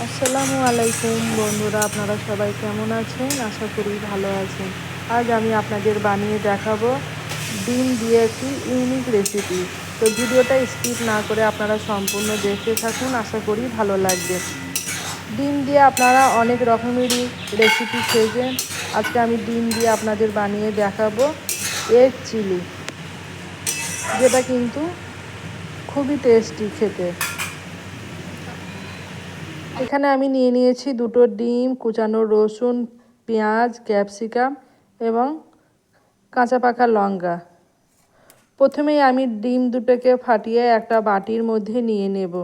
আসসালামু আলাইকুম বন্ধুরা, আপনারা সবাই কেমন আছেন? আশা করি ভালো আছেন। আজ আমি আপনাদের বানিয়ে দেখাবো ডিম দিয়ে একটি ইউনিক রেসিপি। তো ভিডিওটা স্কিপ না করে আপনারা সম্পূর্ণ দেখতে থাকুন, আশা করি ভালো লাগবে। ডিম দিয়ে আপনারা অনেক রকমেরই রেসিপি খেয়েছেন, আজকে আমি ডিম দিয়ে আপনাদের বানিয়ে দেখাবো এগ চিলি, যেটা কিন্তু খুবই টেস্টি খেতে। এখানে আমি নিয়ে নিয়েছি দুটো ডিম, কুচানো রসুন, পেঁয়াজ, ক্যাপসিকাম এবং কাঁচা পাকা লঙ্কা। প্রথমেই আমি ডিম দুটোকে ফাটিয়ে একটা বাটির মধ্যে নিয়ে নেব।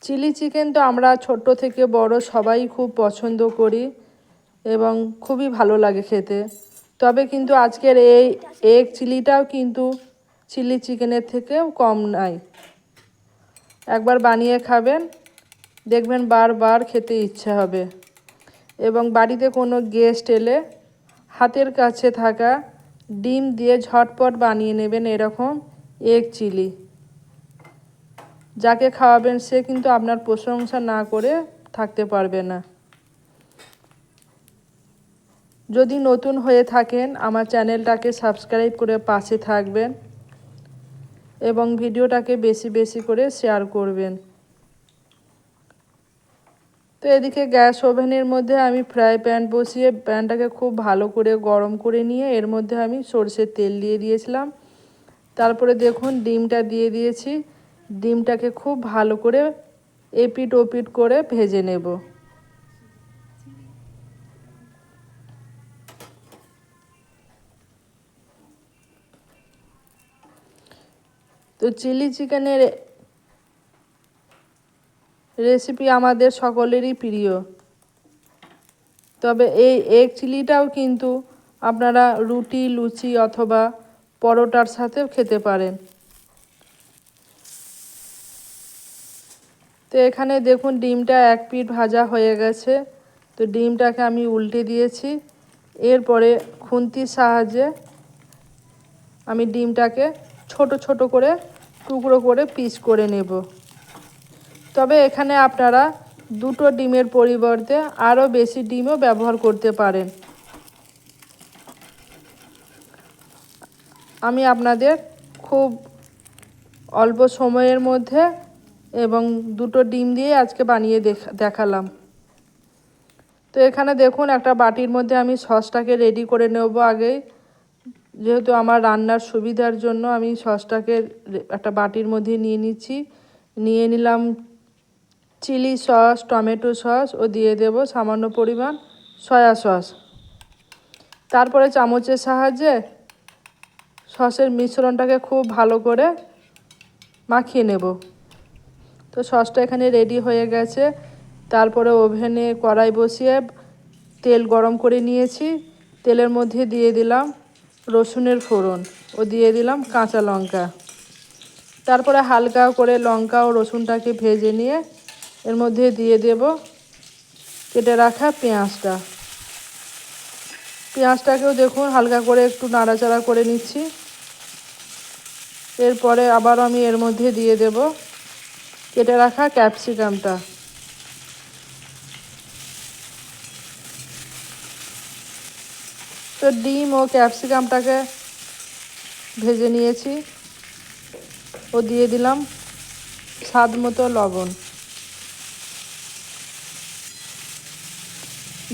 চিলি চিকেন তো আমরা ছোট থেকে বড় সবাই খুব পছন্দ করি এবং খুবই ভালো লাগে খেতে। তবে কিন্তু আজকের এই এগ চিলিটাও কিন্তু চিলি চিকেনের থেকেও কম নয়। একবার বানিয়ে খাবেন, দেখবেন বারবার খেতে ইচ্ছে হবে। এবং বাড়িতে কোনো গেস্ট এলে হাতের কাছে থাকা ডিম দিয়ে ঝটপট বানিয়ে নেবেন এরকম এগ চিলি। যাকে খাওয়াবেন সে কিন্তু আপনার প্রশংসা না করে থাকতে পারবে না। যদি নতুন হয়ে থাকেন আমার চ্যানেলটাকে সাবস্ক্রাইব করে পাশে থাকবেন এবং ভিডিওটাকে বেশি বেশি করে শেয়ার করবেন। তো এদিকে গ্যাস ওভেনের মধ্যে আমি ফ্রাই প্যান বসিয়ে প্যানটাকে খুব ভালো করে গরম করে নিয়ে এর মধ্যে আমি সরষের তেল দিয়ে দিয়েছিলাম। তারপরে দেখুন ডিমটা দিয়ে দিয়েছি। ডিমটাকে খুব ভালো করে এপিট ওপিট করে ভেজে নেব। তো চিলি চিকেনের রেসিপি আমাদের সকলেরই প্রিয়, তবে এই এগ চিলিটাও কিন্তু আপনারা রুটি, লুচি অথবা পরোটার সাথেও খেতে পারেন। তো এখানে দেখুন ডিমটা এক পিঠ ভাজা হয়ে গেছে। তো ডিমটাকে আমি উল্টে দিয়েছি। এরপরে খুন্তির সাহায্যে আমি ডিমটাকে ছোট ছোট করে টুকরো করে পিস করে নেব। তবে এখানে আপনারা দুটো ডিমের পরিবর্তে আরও বেশি ডিমও ব্যবহার করতে পারেন। আমি আপনাদের খুব অল্প সময়ের মধ্যে এবং দুটো ডিম দিয়ে আজকে বানিয়ে দেখালাম। তো এখানে দেখুন একটা বাটির মধ্যে আমি সসটাকে রেডি করে নেব আগেই। যেহেতু আমার রান্নার সুবিধার জন্য আমি সসটাকে একটা বাটির মধ্যে নিয়ে নিচ্ছি। নিয়ে নিলাম চিলি সস, টমেটো সস ও দিয়ে দেব সামান্য পরিমাণ সয়া সস। তারপরে চামচের সাহায্যে সসের মিশ্রণটাকে খুব ভালো করে মাখিয়ে নেব। তো সসটা এখানে রেডি হয়ে গেছে। তারপরে ওভেনে কড়াই বসিয়ে তেল গরম করে নিয়েছি। তেলের মধ্যে দিয়ে দিলাম রসুনের ফোড়ন ও দিয়ে দিলাম কাঁচা লঙ্কা। তারপরে হালকা করে লঙ্কা ও রসুনটাকে ভেজে নিয়ে এর মধ্যে দিয়ে দেব কেটে রাখা পেঁয়াজটা। পেঁয়াজটাকেও দেখুন হালকা করে একটু নাড়াচাড়া করে নিচ্ছি। এরপরে আবার আমি এর মধ্যে দিয়ে দেব কেটে রাখা ক্যাপসিকামটা। তো ডিম ও ক্যাপসিকামটাকে ভেজে নিয়েছি ও দিয়ে দিলাম স্বাদ মতো লবণ।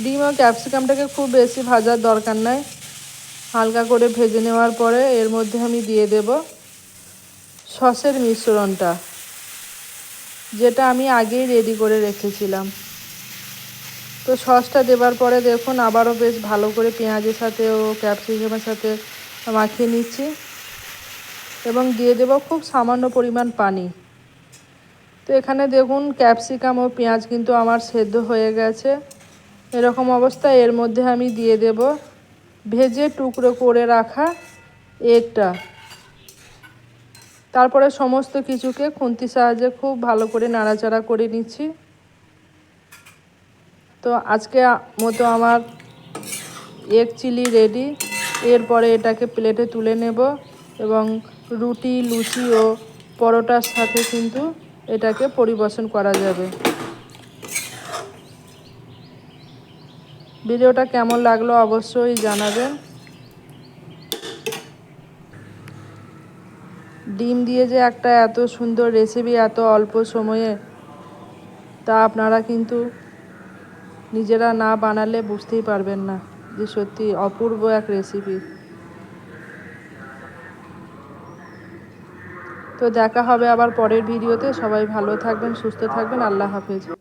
ডিম ও ক্যাপসিকামটাকে খুব বেশি ভাজার দরকার নাই, হালকা করে ভেজে নেওয়ার পরে এর মধ্যে আমি দিয়ে দেব সসের মিশ্রণটা, যেটা আমি আগেই রেডি করে রেখেছিলাম। তো সসটা দেবার পরে দেখুন আবারও বেশ ভালো করে পেঁয়াজের সাথে ও ক্যাপসিকামের সাথে মাখিয়ে নিচ্ছি এবং দিয়ে দেব খুব সামান্য পরিমাণ পানি। তো এখানে দেখুন ক্যাপসিকাম ও পেঁয়াজ কিন্তু আমার সেদ্ধ হয়ে গেছে। এরকম অবস্থায় এর মধ্যে আমি দিয়ে দেব ভেজে টুকরো করে রাখা এগটা। তারপরে সমস্ত কিছুকে খুন্তির সাহায্যে খুব ভালো করে নাড়াচাড়া করে নিচ্ছি। তো আজকে মতো আমার এগ চিলি রেডি। এরপরে এটাকে প্লেটে তুলে নেব এবং রুটি, লুচি ও পরোটার সাথে কিন্তু এটাকে পরিবেশন করা যাবে। ভিডিওটা কেমন লাগলো অবশ্যই জানাবেন। ডিম দিয়ে যে একটা এত সুন্দর রেসিপি এত অল্প সময়ে, তা আপনারা কিন্তু নিজেরা না বানালে বুঝতেই পারবেন না যে সত্যি অপূর্ব এক রেসিপি। তো দেখা হবে আবার পরের ভিডিওতে। সবাই ভালো থাকবেন, সুস্থ থাকবেন। আল্লাহ হাফেজ।